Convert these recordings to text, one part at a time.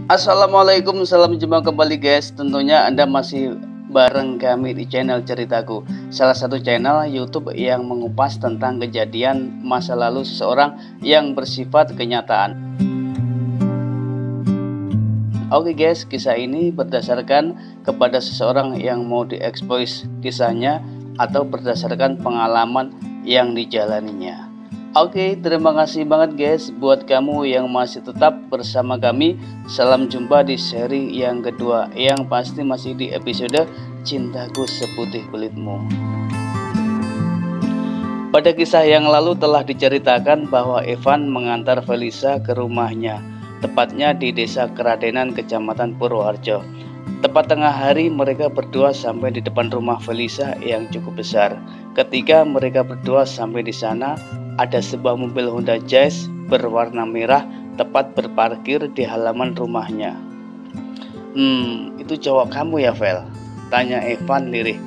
Assalamualaikum, salam jumpa kembali guys. Tentunya Anda masih bareng kami di channel Ceritaku, salah satu channel YouTube yang mengupas tentang kejadian masa lalu seseorang yang bersifat kenyataan. Oke guys, kisah ini berdasarkan kepada seseorang yang mau diekspos kisahnya atau berdasarkan pengalaman yang dijalaninya. Oke, terima kasih banget guys buat kamu yang masih tetap bersama kami. Salam jumpa di seri yang kedua, yang pasti masih di episode Cintaku Seputih Kulitmu. Pada kisah yang lalu telah diceritakan bahwa Evan mengantar Felisa ke rumahnya, tepatnya di Desa Keradenan, Kecamatan Purwoharjo. Tepat tengah hari mereka berdua sampai di depan rumah Felisa yang cukup besar. Ketika mereka berdua sampai di sana, ada sebuah mobil Honda Jazz berwarna merah tepat berparkir di halaman rumahnya. Itu cowok kamu ya, Vel? Tanya Evan lirih.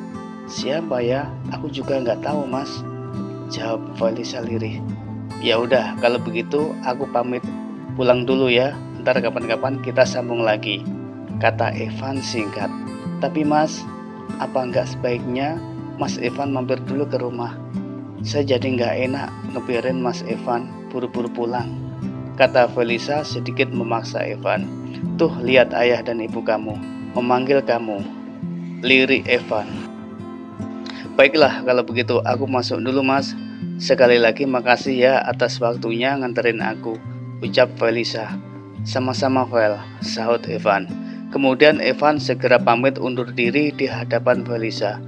Siapa ya? Aku juga nggak tahu, Mas, jawab Felisa lirih. Ya udah, kalau begitu aku pamit pulang dulu ya. Ntar kapan-kapan kita sambung lagi, kata Evan singkat. Tapi Mas, apa nggak sebaiknya Mas Evan mampir dulu ke rumah? Saya jadi nggak enak ngebiarin Mas Evan buru-buru pulang, kata Felisa sedikit memaksa Evan. Tuh lihat ayah dan ibu kamu memanggil kamu, lirik Evan. Baiklah kalau begitu aku masuk dulu Mas. Sekali lagi makasih ya atas waktunya nganterin aku, ucap Felisa. Sama-sama Vel, sahut Evan. Kemudian Evan segera pamit undur diri di hadapan Felisa.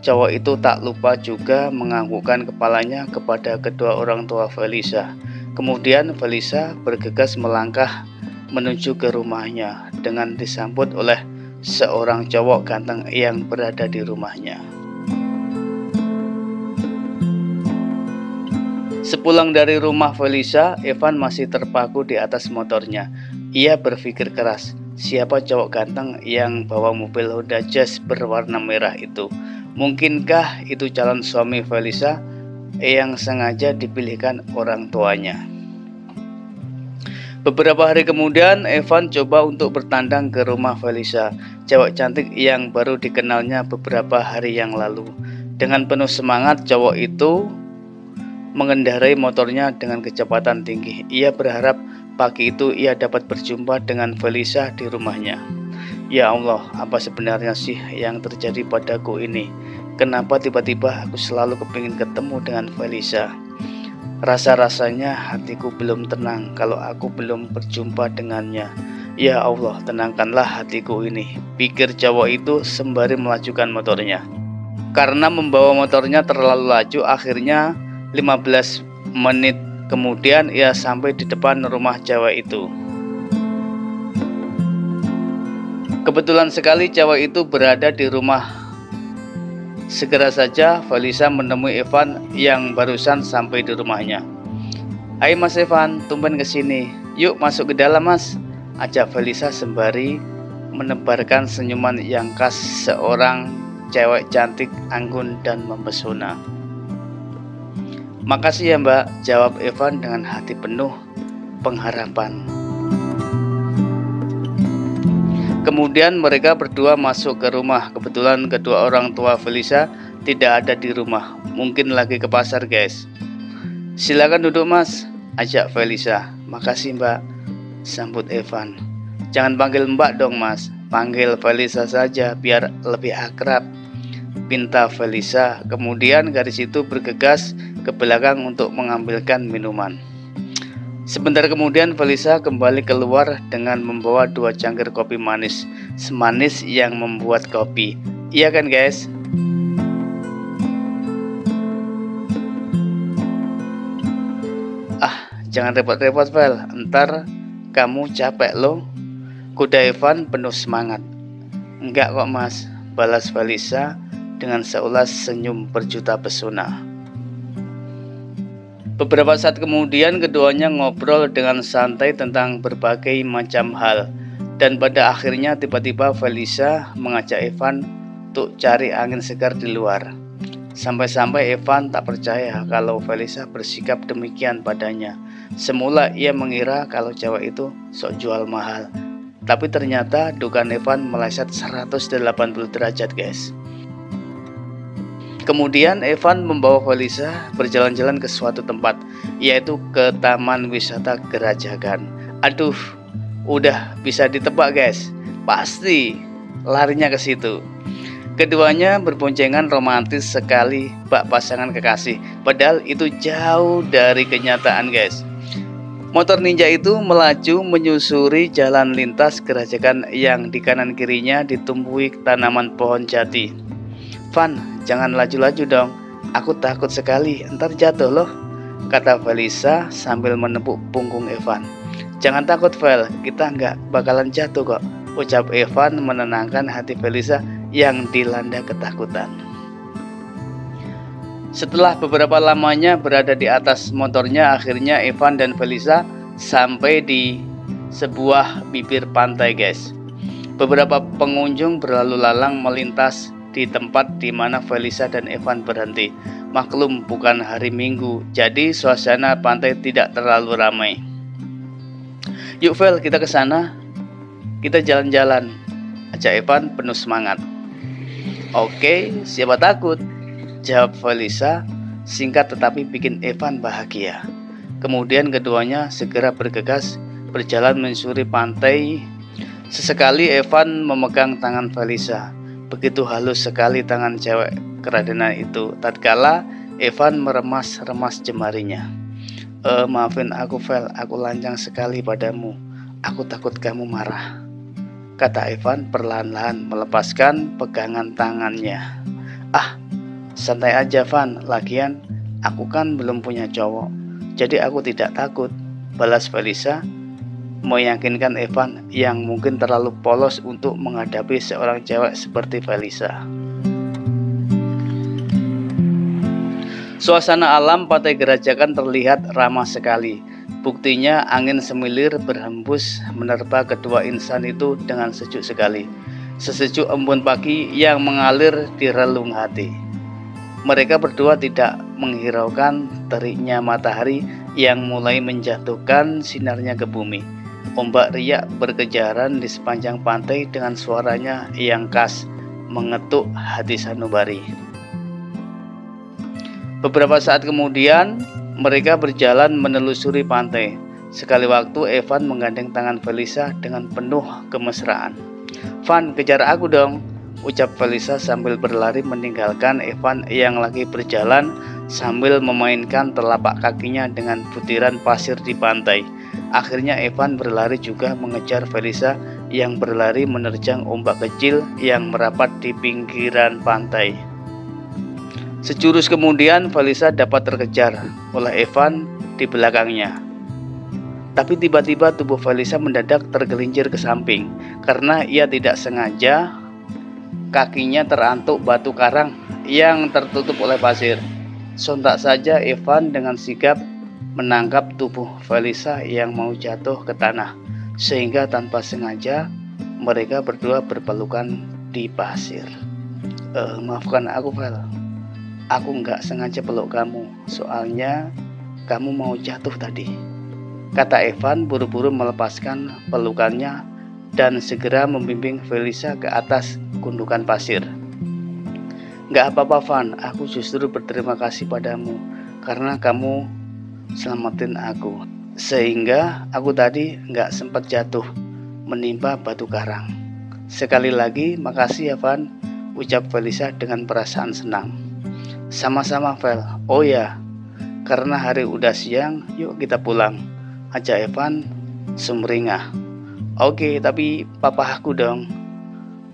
Cowok itu tak lupa juga menganggukkan kepalanya kepada kedua orang tua Felisa. Kemudian Felisa bergegas melangkah menuju ke rumahnya dengan disambut oleh seorang cowok ganteng yang berada di rumahnya. Sepulang dari rumah Felisa, Evan masih terpaku di atas motornya. Ia berpikir keras, siapa cowok ganteng yang bawa mobil Honda Jazz berwarna merah itu? Mungkinkah itu calon suami Felisa yang sengaja dipilihkan orang tuanya? Beberapa hari kemudian, Evan coba untuk bertandang ke rumah Felisa, cewek cantik yang baru dikenalnya beberapa hari yang lalu. Dengan penuh semangat, cowok itu mengendarai motornya dengan kecepatan tinggi. Ia berharap pagi itu ia dapat berjumpa dengan Felisa di rumahnya. Ya Allah, apa sebenarnya sih yang terjadi padaku ini? Kenapa tiba-tiba aku selalu kepingin ketemu dengan Felisa? Rasa-rasanya hatiku belum tenang kalau aku belum berjumpa dengannya. Ya Allah, tenangkanlah hatiku ini, pikir cowok itu sembari melajukan motornya. Karena membawa motornya terlalu laju, akhirnya 15 menit kemudian ia sampai di depan rumah cewek itu. Kebetulan sekali cewek itu berada di rumah. Segera saja Felisa menemui Evan yang barusan sampai di rumahnya. Hai Mas Evan, tumben kesini. Yuk masuk ke dalam Mas, ajak Felisa sembari menebarkan senyuman yang khas seorang cewek cantik, anggun dan mempesona. Makasih ya Mbak, jawab Evan dengan hati penuh pengharapan. Kemudian mereka berdua masuk ke rumah. Kebetulan kedua orang tua Felisa tidak ada di rumah, mungkin lagi ke pasar guys. Silakan duduk Mas, ajak Felisa. Makasih Mbak, sambut Evan. Jangan panggil Mbak dong Mas, panggil Felisa saja biar lebih akrab, pinta Felisa. Kemudian gadis itu bergegas ke belakang untuk mengambilkan minuman. Sebentar kemudian Felisa kembali keluar dengan membawa 2 cangkir kopi manis, semanis yang membuat kopi. Iya kan guys? Jangan repot-repot Vel, ntar kamu capek loh, kuda Evan penuh semangat. Enggak kok Mas, balas Felisa dengan seulas senyum berjuta pesona. Beberapa saat kemudian keduanya ngobrol dengan santai tentang berbagai macam hal. Dan pada akhirnya tiba-tiba Felisa mengajak Evan untuk cari angin segar di luar. Sampai-sampai Evan tak percaya kalau Felisa bersikap demikian padanya. Semula ia mengira kalau cewek itu sok jual mahal. Tapi ternyata dugaan Evan meleset 180 derajat guys. Kemudian Evan membawa Felicia berjalan-jalan ke suatu tempat, yaitu ke Taman Wisata Gerajagan. Aduh, udah bisa ditebak guys, pasti larinya ke situ. Keduanya berboncengan romantis sekali bak pasangan kekasih, padahal itu jauh dari kenyataan guys. Motor ninja itu melaju menyusuri jalan lintas Gerajagan yang di kanan kirinya ditumbuhi tanaman pohon jati. Van, jangan laju-laju dong, aku takut sekali ntar jatuh loh, kata Felicia sambil menepuk punggung Evan. Jangan takut Vel, kita nggak bakalan jatuh kok, ucap Evan menenangkan hati Felicia yang dilanda ketakutan. Setelah beberapa lamanya berada di atas motornya, akhirnya Evan dan Felicia sampai di sebuah bibir pantai guys. Beberapa pengunjung berlalu lalang melintas di tempat di mana Felicia dan Evan berhenti. Maklum bukan hari Minggu, jadi suasana pantai tidak terlalu ramai. Yuk Vel, kita ke sana, kita jalan-jalan, ajak Evan penuh semangat. Oke, siapa takut, jawab Felicia, singkat tetapi bikin Evan bahagia. Kemudian keduanya segera bergegas berjalan menyusuri pantai. Sesekali Evan memegang tangan Felicia. Begitu halus sekali tangan cewek keradenan itu tatkala Evan meremas-remas jemarinya. Maafin aku Vel, aku lancang sekali padamu. Aku takut kamu marah, kata Evan perlahan-lahan melepaskan pegangan tangannya. Ah, santai aja Van, lagian aku kan belum punya cowok, jadi aku tidak takut, balas Felicia, meyakinkan Evan yang mungkin terlalu polos untuk menghadapi seorang cewek seperti Felicia. Suasana alam pantai Gerajagan terlihat ramah sekali. Buktinya angin semilir berhembus menerpa kedua insan itu dengan sejuk sekali. Sesejuk embun pagi yang mengalir di relung hati. Mereka berdua tidak menghiraukan teriknya matahari yang mulai menjatuhkan sinarnya ke bumi. Ombak riak berkejaran di sepanjang pantai dengan suaranya yang khas mengetuk hati sanubari. Beberapa saat kemudian mereka berjalan menelusuri pantai. Sekali waktu Evan menggandeng tangan Felicia dengan penuh kemesraan. Van, kejar aku dong, ucap Felicia sambil berlari meninggalkan Evan yang lagi berjalan sambil memainkan telapak kakinya dengan butiran pasir di pantai. Akhirnya Evan berlari juga mengejar Felicia yang berlari menerjang ombak kecil yang merapat di pinggiran pantai. Sejurus kemudian Felicia dapat terkejar oleh Evan di belakangnya. Tapi tiba-tiba tubuh Felicia mendadak tergelincir ke samping karena ia tidak sengaja kakinya terantuk batu karang yang tertutup oleh pasir. Sontak saja Evan dengan sigap menangkap tubuh Felicia yang mau jatuh ke tanah, sehingga tanpa sengaja mereka berdua berpelukan di pasir. Maafkan aku Val, aku nggak sengaja peluk kamu, soalnya kamu mau jatuh tadi, kata Evan buru-buru melepaskan pelukannya dan segera membimbing Felicia ke atas gundukan pasir. Nggak apa-apa Van, aku justru berterima kasih padamu karena kamu selamatin aku, sehingga aku tadi nggak sempat jatuh menimpa batu karang. Sekali lagi makasih ya Van, ucap Felicia dengan perasaan senang. Sama-sama Vel. Oh ya, karena hari udah siang, yuk kita pulang, ajak Evan sumringah. Oke, tapi papa aku dong,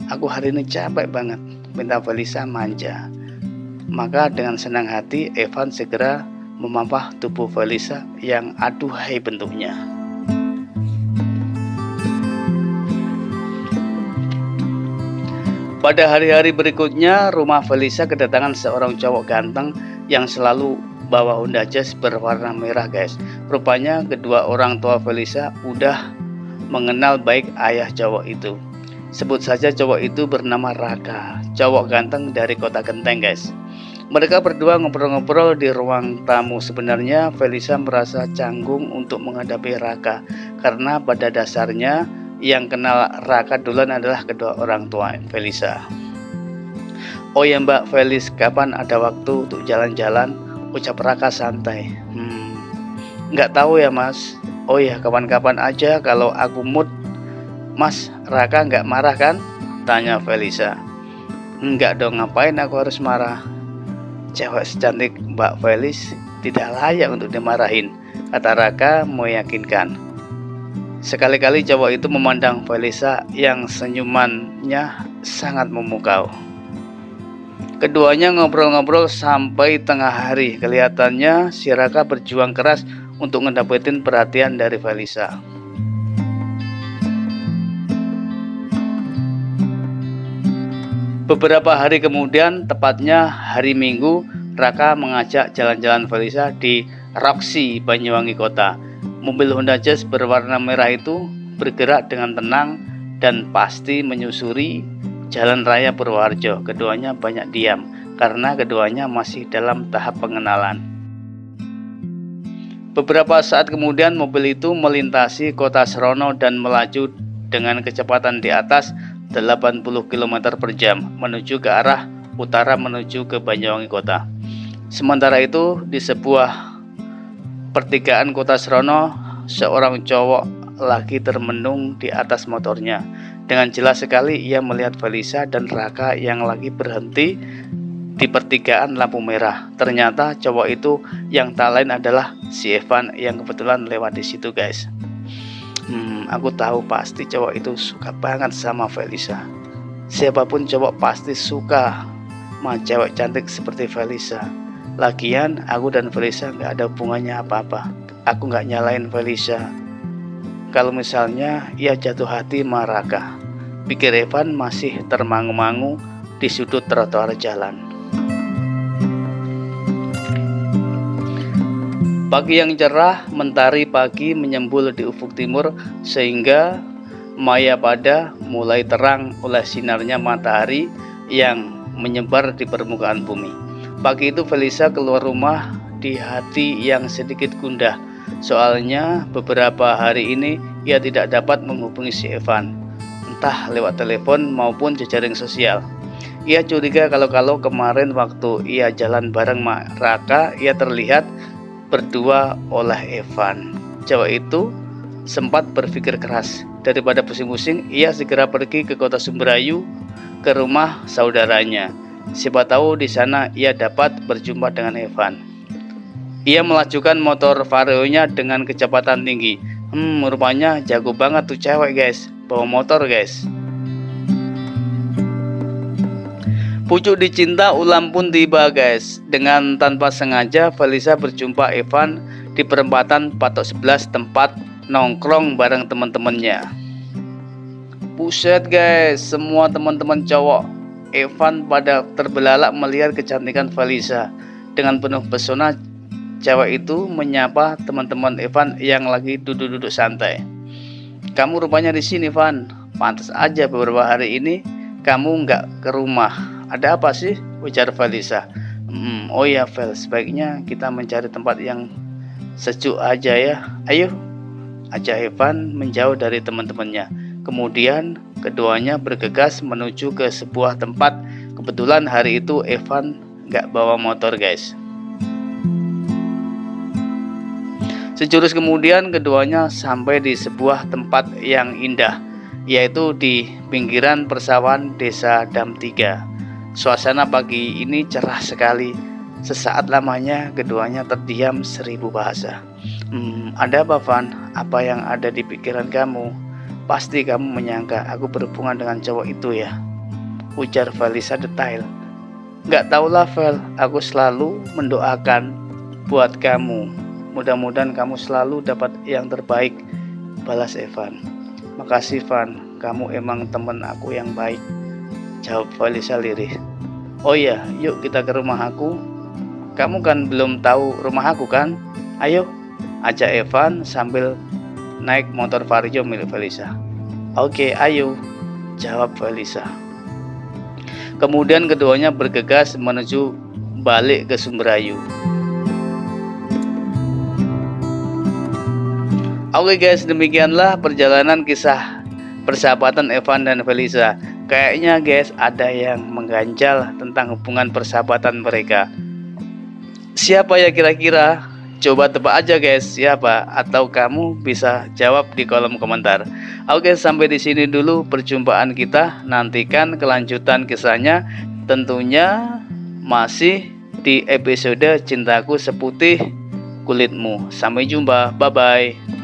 aku hari ini capek banget, minta Felicia manja. Maka dengan senang hati Evan segera memampah tubuh Felicia yang aduhai bentuknya. Pada hari-hari berikutnya, rumah Felicia kedatangan seorang cowok ganteng yang selalu bawa Honda Jazz berwarna merah guys. Rupanya kedua orang tua Felicia udah mengenal baik ayah cowok itu. Sebut saja cowok itu bernama Raka, cowok ganteng dari kota Genteng guys. Mereka berdua ngobrol-ngobrol di ruang tamu. Sebenarnya Felicia merasa canggung untuk menghadapi Raka karena pada dasarnya yang kenal Raka duluan adalah kedua orang tua Felisa. "Oh ya Mbak Felis, kapan ada waktu untuk jalan-jalan?" ucap Raka santai. Nggak tahu ya Mas. "Oh ya, kapan-kapan aja kalau aku mood." "Mas, Raka nggak marah kan?" tanya Felisa. "Enggak dong, ngapain aku harus marah? Cewek secantik Mbak Felis tidak layak untuk dimarahin," kata Raka meyakinkan. Sekali-kali cowok itu memandang Felisa yang senyumannya sangat memukau. Keduanya ngobrol-ngobrol sampai tengah hari. Kelihatannya si Raka berjuang keras untuk ngedapetin perhatian dari Felisa. Beberapa hari kemudian, tepatnya hari Minggu, Raka mengajak jalan-jalan Felisa di Roxy, Banyuwangi Kota. Mobil Honda Jazz berwarna merah itu bergerak dengan tenang dan pasti menyusuri Jalan Raya Purwoharjo. Keduanya banyak diam karena keduanya masih dalam tahap pengenalan. Beberapa saat kemudian mobil itu melintasi kota Serono dan melaju dengan kecepatan di atas 80 km per jam menuju ke arah utara menuju ke Banyuwangi Kota. Sementara itu di sebuah pertigaan kota Serono, seorang cowok lagi termenung di atas motornya. Dengan jelas sekali ia melihat Felisa dan Raka yang lagi berhenti di pertigaan lampu merah. Ternyata cowok itu yang tak lain adalah si Evan yang kebetulan lewat di situ, guys. Aku tahu pasti cowok itu suka banget sama Felisa. Siapapun cowok pasti suka sama cewek cantik seperti Felisa. Lagian aku dan Felisa nggak ada hubungannya apa-apa. Aku nggak nyalain Felisa kalau misalnya ia jatuh hati sama Raka, pikir Evan masih termangu-mangu di sudut trotoar jalan. Pagi yang cerah, mentari pagi menyembul di ufuk timur sehingga Maya Pada mulai terang oleh sinarnya matahari yang menyebar di permukaan bumi. Pagi itu Felisa keluar rumah di hati yang sedikit gundah. Soalnya beberapa hari ini ia tidak dapat menghubungi si Evan, entah lewat telepon maupun jejaring sosial. Ia curiga kalau kemarin waktu ia jalan bareng Raka, ia terlihat berdua oleh Evan. Cowok itu sempat berpikir keras. Daripada pusing-pusing, ia segera pergi ke kota Sumberayu ke rumah saudaranya. Siapa tahu di sana ia dapat berjumpa dengan Evan. Ia melajukan motor Vario-nya dengan kecepatan tinggi. Rupanya jago banget tuh cewek, guys. Bawa motor, guys. Pucuk dicinta ulam pun tiba, guys. Dengan tanpa sengaja Felisa berjumpa Evan di perempatan Patok 11 tempat nongkrong bareng teman-temannya. Buset, guys, semua teman-teman cowok Evan pada terbelalak melihat kecantikan Felisa. Dengan penuh pesona, cewek itu menyapa teman-teman Evan yang lagi duduk-duduk santai. "Kamu rupanya di sini, Van. Pantas aja beberapa hari ini kamu nggak ke rumah. Ada apa sih?" ujar Felisa. Oh ya, Vel, sebaiknya kita mencari tempat yang sejuk aja ya. Ayo," ajak Evan menjauh dari teman-temannya. Kemudian keduanya bergegas menuju ke sebuah tempat. Kebetulan hari itu Evan nggak bawa motor, guys. Sejurus kemudian keduanya sampai di sebuah tempat yang indah, yaitu di pinggiran persawahan desa Dam 3. Suasana pagi ini cerah sekali. Sesaat lamanya keduanya terdiam 1000 bahasa. Ada apa, Van? Apa yang ada di pikiran kamu? Pasti kamu menyangka aku berhubungan dengan cowok itu ya, ujar Felisa detail. Nggak tahulah, Vel, aku selalu mendoakan buat kamu. Mudah-mudahan kamu selalu dapat yang terbaik, balas Evan. Makasih, Van, kamu emang temen aku yang baik, jawab Felisa lirih. Oh iya, yuk kita ke rumah aku. Kamu kan belum tahu rumah aku kan? Ayo, ajak Evan sambil naik motor Vario milik Felisa. Oke, ayo, jawab Felisa. Kemudian keduanya bergegas menuju balik ke Sumberayu. Oke, guys, demikianlah perjalanan kisah persahabatan Evan dan Feliza. Kayaknya guys ada yang mengganjal tentang hubungan persahabatan mereka. Siapa ya kira-kira? Coba tebak aja guys, siapa? Atau kamu bisa jawab di kolom komentar. Oke, sampai di sini dulu perjumpaan kita. Nantikan kelanjutan kisahnya tentunya masih di episode Cintaku Seputih Kulitmu. Sampai jumpa, bye bye.